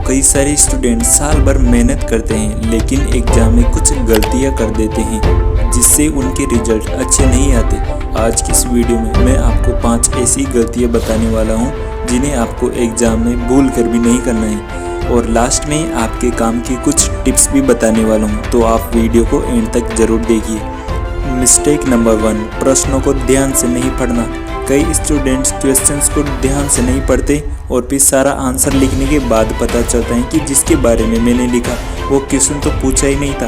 कई सारे स्टूडेंट साल भर मेहनत करते हैं लेकिन एग्जाम में कुछ गलतियां कर देते हैं जिससे उनके रिजल्ट अच्छे नहीं आते। आज की इस वीडियो में मैं आपको 5 ऐसी गलतियां बताने वाला हूं जिन्हें आपको एग्जाम में भूल कर भी नहीं करना है और लास्ट में आपके काम की कुछ टिप्स भी बताने वाला हूं, तो आप वीडियो को एंड तक जरूर देखिए। मिस्टेक नंबर 1, प्रश्नों को ध्यान से नहीं पढ़ना। कई स्टूडेंट्स क्वेश्चंस को ध्यान से नहीं पढ़ते और फिर सारा आंसर लिखने के बाद पता चलता है कि जिसके बारे में मैंने लिखा वो क्वेश्चन तो पूछा ही नहीं था,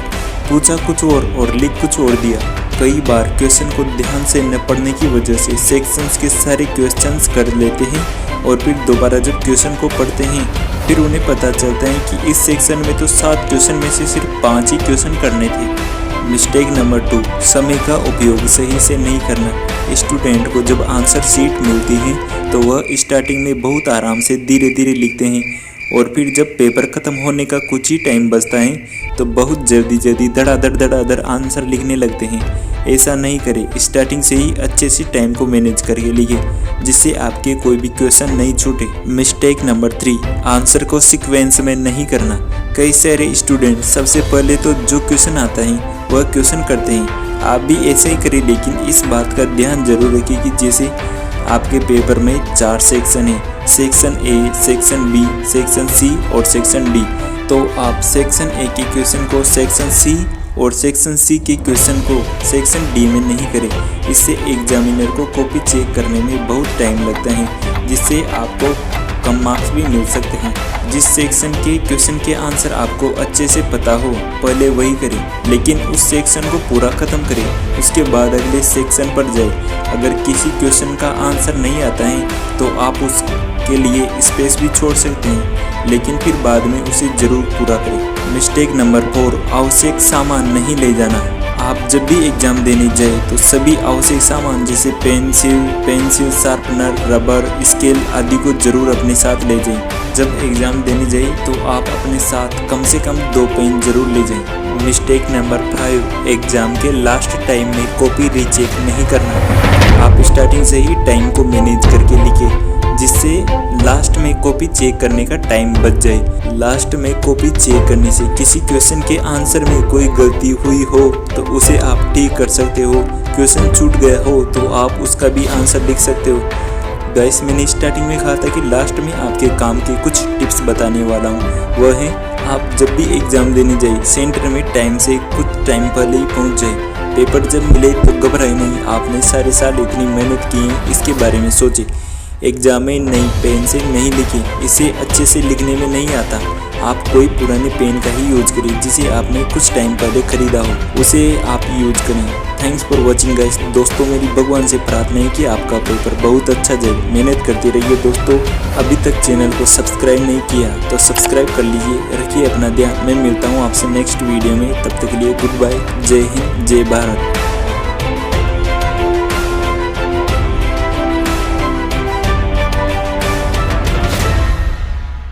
पूछा कुछ और लिख कुछ और दिया। कई बार क्वेश्चन को ध्यान से न पढ़ने की वजह से सेक्शंस के सारे क्वेश्चंस कर लेते हैं और फिर दोबारा जब क्वेश्चन को पढ़ते हैं फिर उन्हें पता चलता है कि इस सेक्शन में तो 7 क्वेश्चन में से सिर्फ 5 ही क्वेश्चन करने थे। मिस्टेक नंबर 2, समय का उपयोग सही से नहीं करना। स्टूडेंट को जब आंसर शीट मिलती है तो वह स्टार्टिंग में बहुत आराम से धीरे धीरे लिखते हैं और फिर जब पेपर ख़त्म होने का कुछ ही टाइम बचता है तो बहुत जल्दी धड़ाधड़ आंसर लिखने लगते हैं। ऐसा नहीं करें, स्टार्टिंग से ही अच्छे से टाइम को मैनेज करके लिखें जिससे आपके कोई भी क्वेश्चन नहीं छूटे। मिस्टेक नंबर 3, आंसर को सीक्वेंस में नहीं करना। कई सारे स्टूडेंट सबसे पहले तो जो क्वेश्चन आता है वह क्वेश्चन करते हैं। आप भी ऐसे ही करें, लेकिन इस बात का ध्यान जरूर रखें कि जैसे आपके पेपर में 4 सेक्शन है, section A, section B, section C और सेक्शन डी, तो आप सेक्शन ए के क्वेश्चन को सेक्शन सी और सेक्शन सी के क्वेश्चन को सेक्शन डी में नहीं करें। इससे एग्जामिनर को कॉपी चेक करने में बहुत टाइम लगता है जिससे आपको कम मार्क्स भी मिल सकते हैं। जिस सेक्शन के क्वेश्चन के आंसर आपको अच्छे से पता हो पहले वही करें, लेकिन उस सेक्शन को पूरा ख़त्म करें, उसके बाद अगले सेक्शन पर जाए। अगर किसी क्वेश्चन का आंसर नहीं आता है तो आप उसके लिए स्पेस भी छोड़ सकते हैं, लेकिन फिर बाद में उसे ज़रूर पूरा करें। मिस्टेक नंबर 4, आवश्यक सामान नहीं ले जाना। आप जब भी एग्ज़ाम देने जाए तो सभी आवश्यक सामान जैसे पेंसिल, शार्पनर, रबर, स्केल आदि को जरूर अपने साथ ले जाएं। जब एग्ज़ाम देने जाए तो आप अपने साथ कम से कम 2 पेन जरूर ले जाएं। मिस्टेक नंबर 5, एग्ज़ाम के लास्ट टाइम में कॉपी रीचेक नहीं करना। आप स्टार्टिंग से ही टाइम को मैनेज करके लिखें जिससे लास्ट में कॉपी चेक करने का टाइम बच जाए। लास्ट में कॉपी चेक करने से किसी क्वेश्चन के आंसर में कोई गलती हुई हो तो उसे आप ठीक कर सकते हो। क्वेश्चन छूट गया हो तो आप उसका भी आंसर लिख सकते हो। गाइस, मैंने स्टार्टिंग में कहा था कि लास्ट में आपके काम की कुछ टिप्स बताने वाला हूँ। वह है, आप जब भी एग्ज़ाम देने जाए सेंटर में टाइम से कुछ टाइम पहले ही पहुँच जाए। पेपर जब मिले तो घबराए नहीं, आपने सारे साल इतनी मेहनत की है इसके बारे में सोचे। एग्जाम में नई पेन से नहीं लिखें, इसे अच्छे से लिखने में नहीं आता। आप कोई पुराने पेन का ही यूज करें जिसे आपने कुछ टाइम पहले खरीदा हो, उसे आप यूज करें। Thanks for watching guys. दोस्तों, मेरी भगवान से प्रार्थना है कि आपका पेपर बहुत अच्छा जाए। मेहनत करते रहिए दोस्तों। अभी तक चैनल को सब्सक्राइब नहीं किया तो सब्सक्राइब कर लीजिए। रखिए अपना ध्यान। मैं मिलता हूँ आपसे नेक्स्ट वीडियो में, तब तक के लिए गुड बाय। जय हिंद, जय भारत।